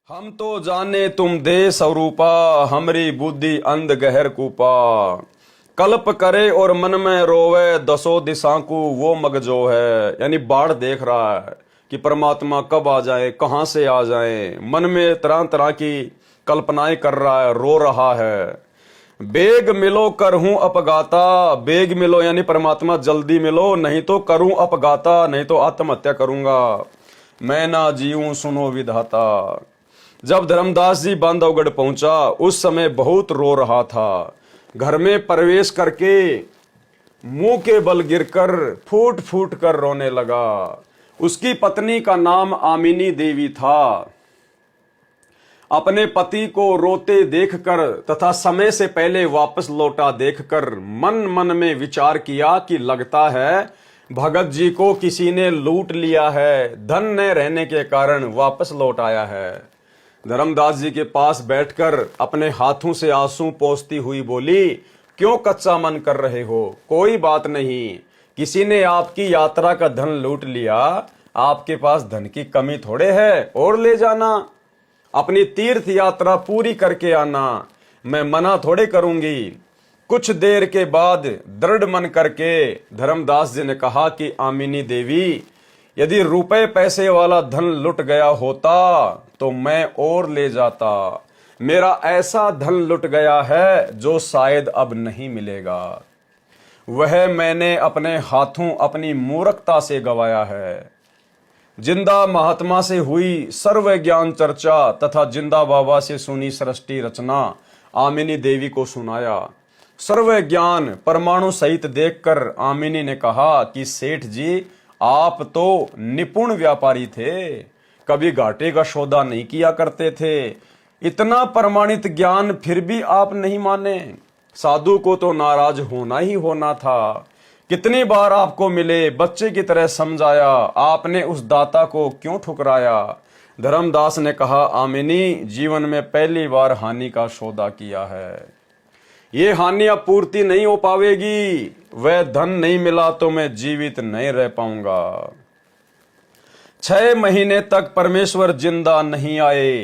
हम तो जाने तुम देश स्वरूपा, हमरी बुद्धि अंध गहर कूपा। कल्प करे और मन में रोवे, दसों दिशा को वो मग जो है। यानी बाढ़ देख रहा है कि परमात्मा कब आ जाए, कहाँ से आ जाए। मन में तरह तरह की कल्पनाएं कर रहा है, रो रहा है। बेग मिलो करहूं अपगाता, बेग मिलो यानी परमात्मा जल्दी मिलो, नहीं तो करूं अपगाता, नहीं तो आत्महत्या करूंगा। मैं ना जीऊं सुनो विधाता। जब धर्मदास जी बांधवगढ़ पहुंचा उस समय बहुत रो रहा था। घर में प्रवेश करके मुंह के बल गिरकर फूट फूट कर रोने लगा। उसकी पत्नी का नाम आमिनी देवी था। अपने पति को रोते देखकर तथा समय से पहले वापस लौटा देखकर मन मन में विचार किया कि लगता है भगत जी को किसी ने लूट लिया है, धन न रहने के कारण वापस लौट आया है। धर्मदास जी के पास बैठकर अपने हाथों से आंसू पोंछती हुई बोली, क्यों कच्चा मन कर रहे हो? कोई बात नहीं, किसी ने आपकी यात्रा का धन लूट लिया, आपके पास धन की कमी थोड़े है, और ले जाना। अपनी तीर्थ यात्रा पूरी करके आना, मैं मना थोड़े करूंगी। कुछ देर के बाद दृढ़ मन करके धर्मदास जी ने कहा कि आमिनी देवी, यदि रुपए पैसे वाला धन लुट गया होता तो मैं और ले जाता। मेरा ऐसा धन लुट गया है जो शायद अब नहीं मिलेगा। वह मैंने अपने हाथों अपनी मूर्खता से गवाया है। जिंदा महात्मा से हुई सर्व ज्ञान चर्चा तथा जिंदा बाबा से सुनी सृष्टि रचना आमिनी देवी को सुनाया। सर्व ज्ञान परमाणु सहित देखकर आमिनी ने कहा कि सेठ जी, आप तो निपुण व्यापारी थे, कभी घाटे का सौदा नहीं किया करते थे। इतना प्रमाणित ज्ञान फिर भी आप नहीं माने। साधु को तो नाराज होना ही होना था। कितनी बार आपको मिले, बच्चे की तरह समझाया, आपने उस दाता को क्यों ठुकराया? धर्मदास ने कहा, आमिनी, जीवन में पहली बार हानि का सौदा किया है। ये हानि अब पूर्ति नहीं हो पावेगी। वह धन नहीं मिला तो मैं जीवित नहीं रह पाऊंगा। 6 महीने तक परमेश्वर जिंदा नहीं आए।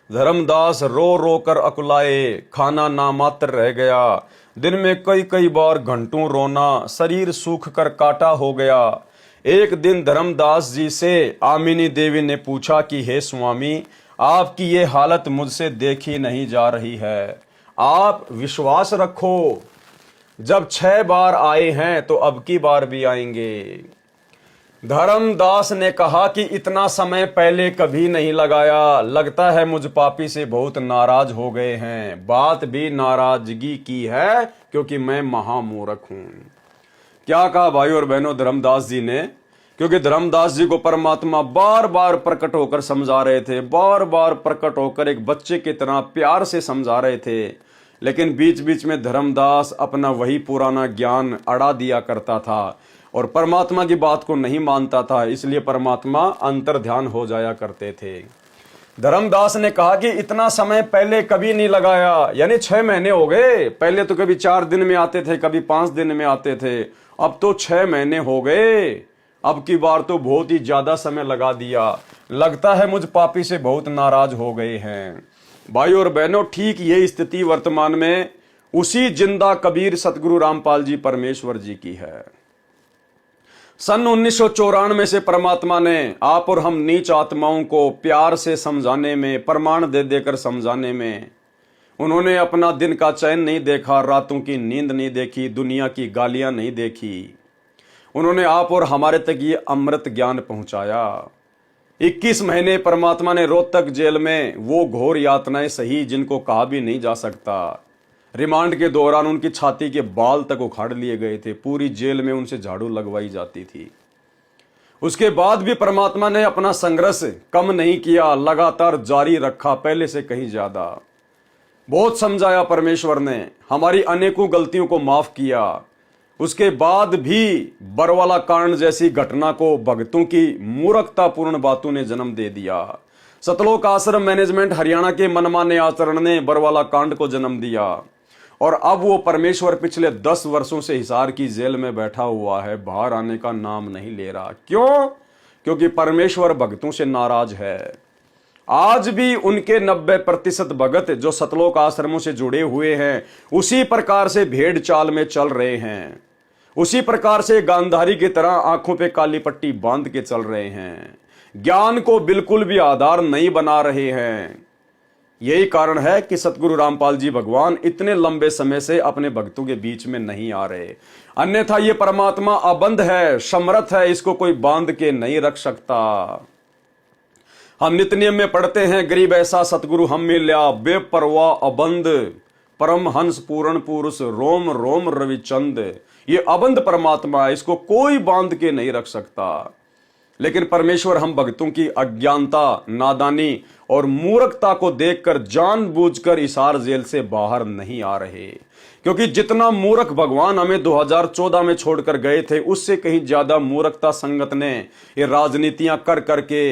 धर्मदास रो रो कर अकुलाए, खाना नामात्र रह गया। दिन में कई कई बार घंटों रोना, शरीर सूख कर काटा हो गया। एक दिन धर्मदास जी से आमिनी देवी ने पूछा कि हे स्वामी, आपकी ये हालत मुझसे देखी नहीं जा रही है, आप विश्वास रखो, जब 6 बार आए हैं तो अब की बार भी आएंगे। धर्मदास ने कहा कि इतना समय पहले कभी नहीं लगाया, लगता है मुझ पापी से बहुत नाराज हो गए हैं। बात भी नाराजगी की है क्योंकि मैं महामूर्ख हूं। क्या कहा भाई और बहनों धर्मदास जी ने? क्योंकि धर्मदास जी को परमात्मा बार बार प्रकट होकर समझा रहे थे, बार बार प्रकट होकर एक बच्चे की तरह प्यार से समझा रहे थे। लेकिन बीच बीच में धर्मदास अपना वही पुराना ज्ञान अड़ा दिया करता था और परमात्मा की बात को नहीं मानता था, इसलिए परमात्मा अंतर ध्यान हो जाया करते थे। धर्मदास ने कहा कि इतना समय पहले कभी नहीं लगाया, यानी 6 महीने हो गए। पहले तो कभी 4 दिन में आते थे, कभी 5 दिन में आते थे, अब तो 6 महीने हो गए। अब की बार तो बहुत ही ज्यादा समय लगा दिया, लगता है मुझ पापी से बहुत नाराज हो गए हैं। भाई और बहनों, ठीक यही स्थिति वर्तमान में उसी जिंदा कबीर सतगुरु रामपाल जी परमेश्वर जी की है। सन 1994 से परमात्मा ने आप और हम नीच आत्माओं को प्यार से समझाने में, प्रमाण दे देकर समझाने में, उन्होंने अपना दिन का चैन नहीं देखा, रातों की नींद नहीं देखी, दुनिया की गालियां नहीं देखी। उन्होंने आप और हमारे तक ये अमृत ज्ञान पहुंचाया। 21 महीने परमात्मा ने रोहतक जेल में वो घोर यातनाएं सही जिनको कहा भी नहीं जा सकता। रिमांड के दौरान उनकी छाती के बाल तक उखाड़ लिए गए थे, पूरी जेल में उनसे झाड़ू लगवाई जाती थी। उसके बाद भी परमात्मा ने अपना संघर्ष कम नहीं किया, लगातार जारी रखा, पहले से कहीं ज्यादा। बहुत समझाया परमेश्वर ने, हमारी अनेकों गलतियों को माफ किया। उसके बाद भी बरवाला कांड जैसी घटना को भक्तों की मूर्खतापूर्ण बातों ने जन्म दे दिया। सतलोक आश्रम मैनेजमेंट हरियाणा के मनमाने आचरण ने बरवाला कांड को जन्म दिया और अब वो परमेश्वर पिछले 10 वर्षों से हिसार की जेल में बैठा हुआ है, बाहर आने का नाम नहीं ले रहा। क्यों? क्योंकि परमेश्वर भक्तों से नाराज है। आज भी उनके 90% भगत जो सतलोक आश्रमों से जुड़े हुए हैं उसी प्रकार से भेड़ चाल में चल रहे हैं, उसी प्रकार से गांधारी की तरह आंखों पे काली पट्टी बांध के चल रहे हैं, ज्ञान को बिल्कुल भी आधार नहीं बना रहे हैं। यही कारण है कि सतगुरु रामपाल जी भगवान इतने लंबे समय से अपने भक्तों के बीच में नहीं आ रहे। अन्यथा ये परमात्मा अबंध है, समर्थ है, इसको कोई बांध के नहीं रख सकता। हम नित्य नियम में पढ़ते हैं, गरीब ऐसा सतगुरु हम मिल्या, बेपरवाह अबंध परम हंस पूर्ण पुरुष रोम रोम रविचंद। ये अबंध परमात्मा है, इसको कोई बांध के नहीं रख सकता। लेकिन परमेश्वर हम भक्तों की अज्ञानता, नादानी और मूर्खता को देखकर जानबूझकर इसार जेल से बाहर नहीं आ रहे, क्योंकि जितना मूर्ख भगवान हमें 2014 में छोड़कर गए थे उससे कहीं ज्यादा मूर्खता संगत ने ये राजनीतियां कर करके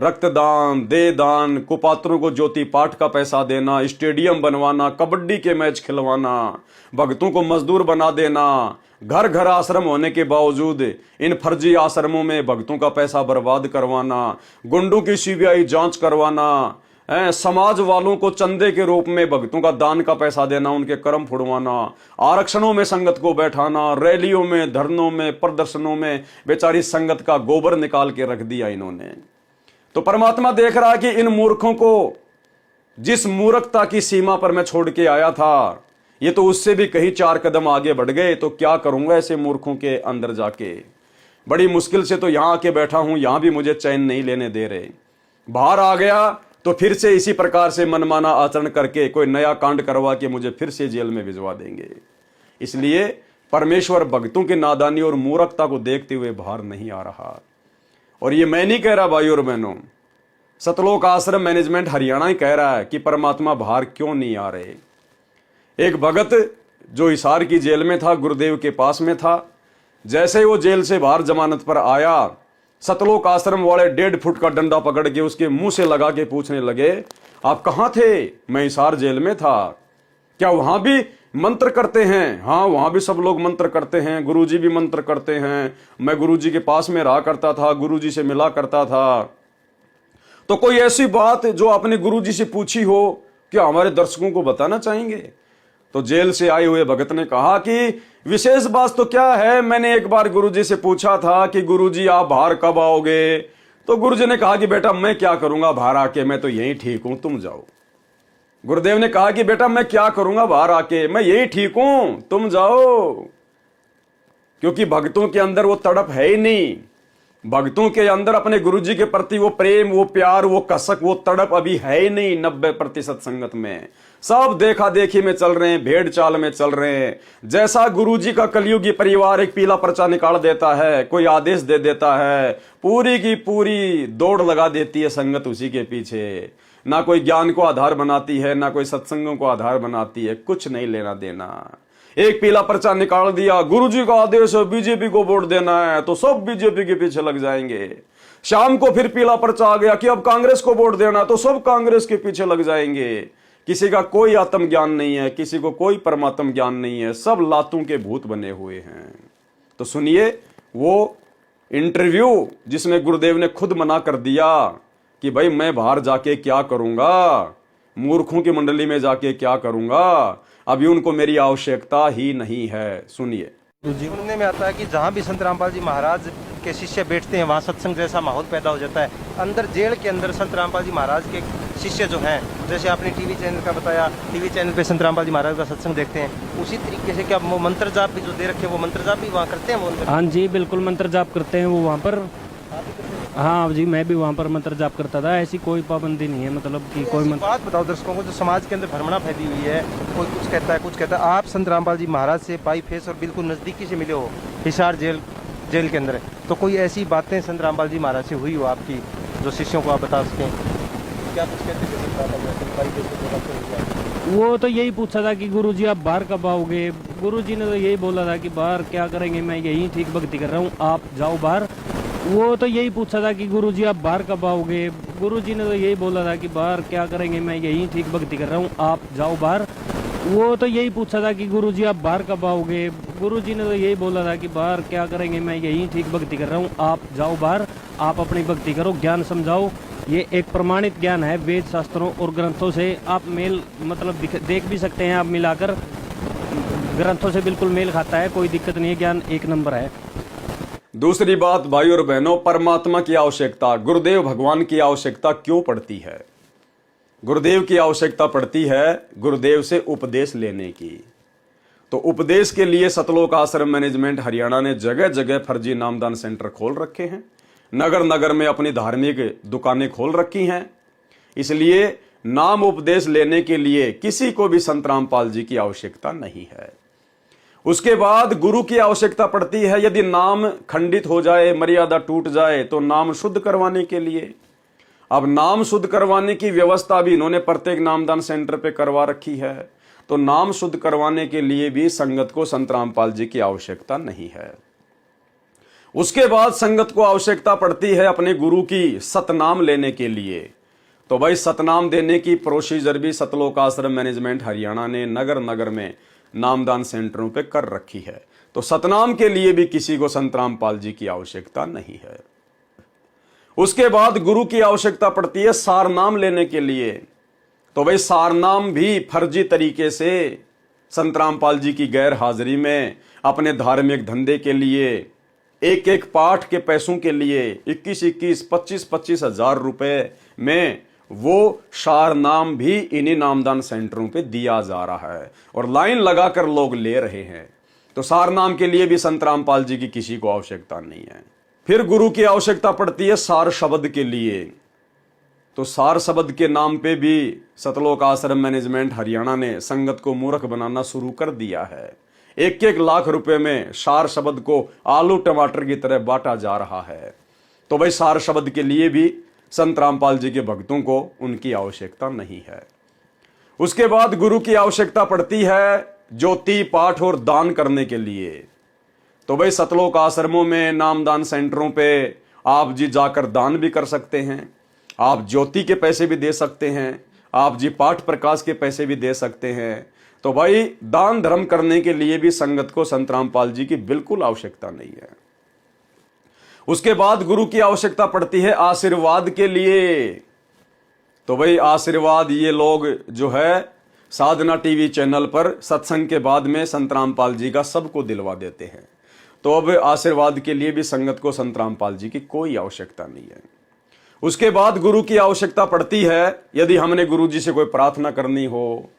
रक्तदान, दे दान, कुपात्रों को ज्योति पाठ का पैसा देना, स्टेडियम बनवाना, कबड्डी के मैच खिलवाना, भक्तों को मजदूर बना देना, घर घर आश्रम होने के बावजूद इन फर्जी आश्रमों में भक्तों का पैसा बर्बाद करवाना, गुंडों की सीबीआई जांच करवाना, समाज वालों को चंदे के रूप में भक्तों का दान का पैसा देना, उनके कर्म फुड़वाना, आरक्षणों में संगत को बैठाना, रैलियों में, धरनों में, प्रदर्शनों में बेचारी संगत का गोबर निकाल के रख दिया इन्होंने। तो परमात्मा देख रहा है कि इन मूर्खों को जिस मूर्खता की सीमा पर मैं छोड़ के आया था ये तो उससे भी कहीं 4 कदम आगे बढ़ गए। तो क्या करूंगा ऐसे मूर्खों के अंदर जाके? बड़ी मुश्किल से तो यहां आके बैठा हूं, यहां भी मुझे चैन नहीं लेने दे रहे। बाहर आ गया तो फिर से इसी प्रकार से मनमाना आचरण करके कोई नया कांड करवा के मुझे फिर से जेल में भिजवा देंगे। इसलिए परमेश्वर भक्तों की नादानी और मूर्खता को देखते हुए बाहर नहीं आ रहा। और ये मैं नहीं कह रहा भाई और बहनों, सतलोक आश्रम मैनेजमेंट हरियाणा ही कह रहा है कि परमात्मा बाहर क्यों नहीं आ रहे। एक भगत जो हिसार की जेल में था, गुरुदेव के पास में था, जैसे ही वो जेल से बाहर जमानत पर आया, सतलोक आश्रम वाले 1.5 फुट का डंडा पकड़ के उसके मुंह से लगा के पूछने लगे, आप कहां थे? मैं हिसार जेल में था। क्या वहां भी मंत्र करते हैं? हाँ, वहां भी सब लोग मंत्र करते हैं, गुरुजी भी मंत्र करते हैं, मैं गुरुजी के पास में रहा करता था, गुरुजी से मिला करता था। तो कोई ऐसी बात जो आपने गुरुजी से पूछी हो क्या हमारे दर्शकों को बताना चाहेंगे? तो जेल से आए हुए भगत ने कहा कि विशेष बात तो क्या है, मैंने एक बार गुरुजी से पूछा था कि गुरुजी आप बाहर कब आओगे? तो गुरुजी ने कहा कि बेटा मैं क्या करूंगा बाहर आके, मैं तो यहीं ठीक हूं, तुम जाओ। गुरुदेव ने कहा कि बेटा मैं क्या करूंगा बाहर आके, मैं यही ठीक हूं, तुम जाओ। क्योंकि भक्तों के अंदर वो तड़प है ही नहीं, भक्तों के अंदर अपने गुरुजी के प्रति वो प्रेम, वो प्यार, वो कसक, वो तड़प अभी है ही नहीं। 90% संगत में सब देखा देखी में चल रहे हैं, भेड़ चाल में चल रहे हैं। जैसा गुरुजी का कलयुगी परिवार एक पीला पर्चा निकाल देता है, कोई आदेश दे देता है, पूरी की पूरी दौड़ लगा देती है संगत उसी के पीछे। ना कोई ज्ञान को आधार बनाती है, ना कोई सत्संगों को आधार बनाती है, कुछ नहीं लेना देना। एक पीला पर्चा निकाल दिया, गुरुजी का आदेश है बीजेपी को वोट देना है, तो सब बीजेपी के पीछे लग जाएंगे। शाम को फिर पीला पर्चा आ गया कि अब कांग्रेस को वोट देना, तो सब कांग्रेस के पीछे लग जाएंगे। किसी का कोई आत्म ज्ञान नहीं है, किसी को कोई परमात्म ज्ञान नहीं है, सब लातों के भूत बने हुए हैं। तो सुनिए वो इंटरव्यू जिसमें गुरुदेव ने खुद मना कर दिया कि भाई मैं बाहर जाके क्या करूंगा, मूर्खों की मंडली में जाके क्या करूंगा, अभी उनको मेरी आवश्यकता ही नहीं है। सुनिए। सुनने में आता है कि जहाँ भी संत रामपाल जी महाराज के शिष्य बैठते हैं वहाँ सत्संग जैसा माहौल पैदा हो जाता है। अंदर जेल के अंदर संत रामपाल जी महाराज के शिष्य जो हैं, जैसे आपने टीवी चैनल का बताया, टीवी चैनल पे संत रामपाल जी महाराज का सत्संग देखते हैं, उसी तरीके से क्या वो मंत्र जाप भी जो दे रखे हैं वो मंत्र जाप भी वहाँ करते हैं? वो हाँ जी बिल्कुल मंत्र जाप करते हैं वो वहाँ पर। हाँ जी मैं भी वहाँ पर मंत्र जाप करता था, ऐसी कोई पाबंदी नहीं है, मतलब कि कोई बात बताओ दर्शकों को, जो समाज के अंदर भ्रमणा फैली हुई है, कोई कुछ कहता है कुछ कहता है। आप संत रामपाल जी महाराज से बाई फेस और बिल्कुल नज़दीकी से मिले हो हिसार जेल के अंदर, तो कोई ऐसी बातें संत रामपाल जी महाराज से हुई हो आपकी जो शिष्यों को आप बता सकें? क्या कुछ कहते थे? वो तो यही पूछा था कि गुरुजी आप बाहर कब आओगे। गुरुजी ने तो यही बोला था कि बाहर क्या करेंगे, मैं यही ठीक भक्ति कर रहा हूँ, आप जाओ बाहर। वो तो यही पूछा था कि गुरुजी आप बाहर कब आओगे। गुरुजी ने तो यही बोला था कि बाहर क्या करेंगे, मैं यही ठीक भक्ति कर रहा हूँ, आप जाओ बाहर। वो तो यही पूछा था कि गुरुजी आप बाहर कब आओगे। गुरुजी ने तो यही बोला था कि बाहर क्या करेंगे, मैं यही ठीक भक्ति कर रहा हूँ, आप जाओ बाहर, आप अपनी भक्ति करो, ज्ञान समझाओ ये एक प्रमाणित ज्ञान है वेद शास्त्रों और ग्रंथों से। आप मेल मतलब देख भी सकते हैं, आप मिलाकर ग्रंथों से बिल्कुल मेल खाता है, कोई दिक्कत नहीं है, ज्ञान एक नंबर है। दूसरी बात भाई और बहनों, परमात्मा की आवश्यकता, गुरुदेव भगवान की आवश्यकता क्यों पड़ती है? गुरुदेव की आवश्यकता पड़ती है गुरुदेव से उपदेश लेने की। तो उपदेश के लिए सतलोक आश्रम मैनेजमेंट हरियाणा ने जगह जगह फर्जी नामदान सेंटर खोल रखे हैं, नगर नगर में अपनी धार्मिक दुकानें खोल रखी हैं। इसलिए नाम उपदेश लेने के लिए किसी को भी संत रामपाल जी की आवश्यकता नहीं है। उसके बाद गुरु की आवश्यकता पड़ती है, यदि नाम खंडित हो जाए, मर्यादा टूट जाए, तो नाम शुद्ध करवाने के लिए। अब नाम शुद्ध करवाने की व्यवस्था भी इन्होंने प्रत्येक नामदान सेंटर पे करवा रखी है। तो नाम शुद्ध करवाने के लिए भी संगत को संत रामपाल जी की आवश्यकता नहीं है। उसके बाद संगत को आवश्यकता पड़ती है अपने गुरु की सतनाम लेने के लिए। तो भाई सतनाम देने की प्रोसीजर भी सतलोक आश्रम मैनेजमेंट हरियाणा ने नगर नगर में नामदान सेंटरों पे कर रखी है। तो सतनाम के लिए भी किसी को संत रामपाल जी की आवश्यकता नहीं है। उसके बाद गुरु की आवश्यकता पड़ती है सारनाम लेने के लिए। तो भाई सारनाम भी फर्जी तरीके से संत रामपाल जी की गैर हाजिरी में अपने धार्मिक धंधे के लिए, एक एक पाठ के पैसों के लिए 21-21, 25-25 हजार रुपए में वो सारनाम भी इन्हीं नामदान सेंटरों पे दिया जा रहा है और लाइन लगाकर लोग ले रहे हैं। तो सारनाम के लिए भी संत रामपाल जी की किसी को आवश्यकता नहीं है। फिर गुरु की आवश्यकता पड़ती है सार शब्द के लिए। तो सार शब्द के नाम पे भी सतलोक आश्रम मैनेजमेंट हरियाणा ने संगत को मूर्ख बनाना शुरू कर दिया है। 1-1 लाख रुपए में सार शब्द को आलू टमाटर की तरह बांटा जा रहा है। तो भाई सार शब्द के लिए भी संत रामपाल जी के भक्तों को उनकी आवश्यकता नहीं है। उसके बाद गुरु की आवश्यकता पड़ती है ज्योति पाठ और दान करने के लिए। तो भाई सतलोक आश्रमों में नामदान सेंटरों पे आप जी जाकर दान भी कर सकते हैं, आप ज्योति के पैसे भी दे सकते हैं, आप जी पाठ प्रकाश के पैसे भी दे सकते हैं। तो भाई दान धर्म करने के लिए भी संगत को संत रामपाल जी की बिल्कुल आवश्यकता नहीं है। उसके बाद गुरु की आवश्यकता पड़ती है आशीर्वाद के लिए। तो भाई आशीर्वाद ये लोग जो है साधना टीवी चैनल पर सत्संग के बाद में संत रामपाल जी का सबको दिलवा देते हैं। तो अब आशीर्वाद के लिए भी संगत को संत रामपाल जी की कोई आवश्यकता नहीं है। उसके बाद गुरु की आवश्यकता पड़ती है यदि हमने गुरु जी से कोई प्रार्थना करनी हो,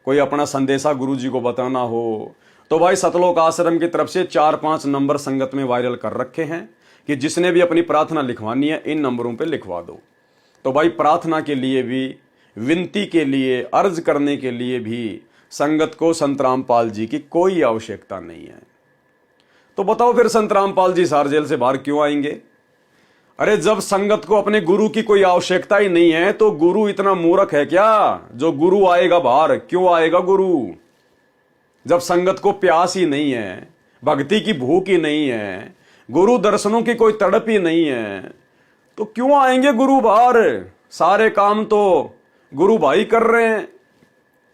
कोई अपना संदेशा गुरु जी को बताना हो, तो भाई सतलोक आश्रम की तरफ से 4-5 नंबर संगत में वायरल कर रखे हैं कि जिसने भी अपनी प्रार्थना लिखवानी है इन नंबरों पे लिखवा दो। तो भाई प्रार्थना के लिए भी, विनती के लिए, अर्ज करने के लिए भी संगत को संत रामपाल जी की कोई आवश्यकता नहीं है। तो बताओ फिर संत रामपाल जी सार जेल से बाहर क्यों आएंगे? अरे जब संगत को अपने गुरु की कोई आवश्यकता ही नहीं है तो गुरु इतना मूर्ख है क्या जो गुरु आएगा बाहर? क्यों आएगा गुरु? जब संगत को प्यास ही नहीं है, भक्ति की भूख ही नहीं है, गुरु दर्शनों की कोई तड़प ही नहीं है, तो क्यों आएंगे गुरु बाहर? सारे काम तो गुरु भाई कर रहे हैं।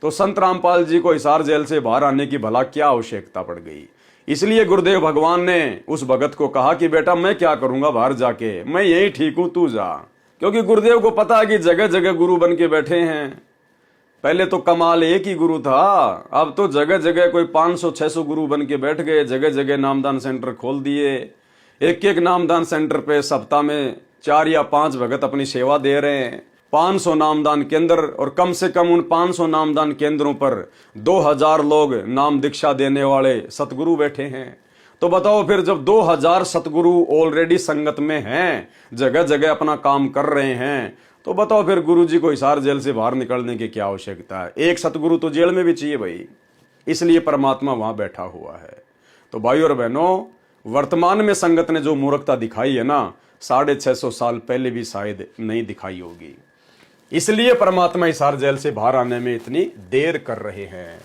तो संत रामपाल जी को हिसार जेल से बाहर आने की भला क्या आवश्यकता पड़ गई? इसलिए गुरुदेव भगवान ने उस भगत को कहा कि बेटा मैं क्या करूंगा बाहर जाके, मैं यही ठीक हूं, तू जा। क्योंकि गुरुदेव को पता है कि जगह जगह गुरु बन के बैठे हैं। पहले तो कमाल एक ही गुरु था, अब तो जगह जगह कोई 500-600 गुरु बन के बैठ गए, जगह जगह नामदान सेंटर खोल दिए। एक एक नामदान सेंटर पे सप्ताह में 4 या 5 भगत अपनी सेवा दे रहे हैं। 500 नामदान केंद्र, और कम से कम उन 500 नामदान केंद्रों पर 2000 लोग नाम दीक्षा देने वाले सतगुरु बैठे हैं। तो बताओ फिर जब 2000 सतगुरु ऑलरेडी संगत में हैं, जगह जगह अपना काम कर रहे हैं, तो बताओ फिर गुरु जी को हिसार जेल से बाहर निकलने की क्या आवश्यकता है? एक सतगुरु तो जेल में भी चाहिए भाई, इसलिए परमात्मा वहां बैठा हुआ है। तो भाई और बहनों, वर्तमान में संगत ने जो मूर्खता दिखाई है ना, 650 साल पहले भी शायद नहीं दिखाई होगी। इसलिए परमात्मा हिसार जेल से बाहर आने में इतनी देर कर रहे हैं।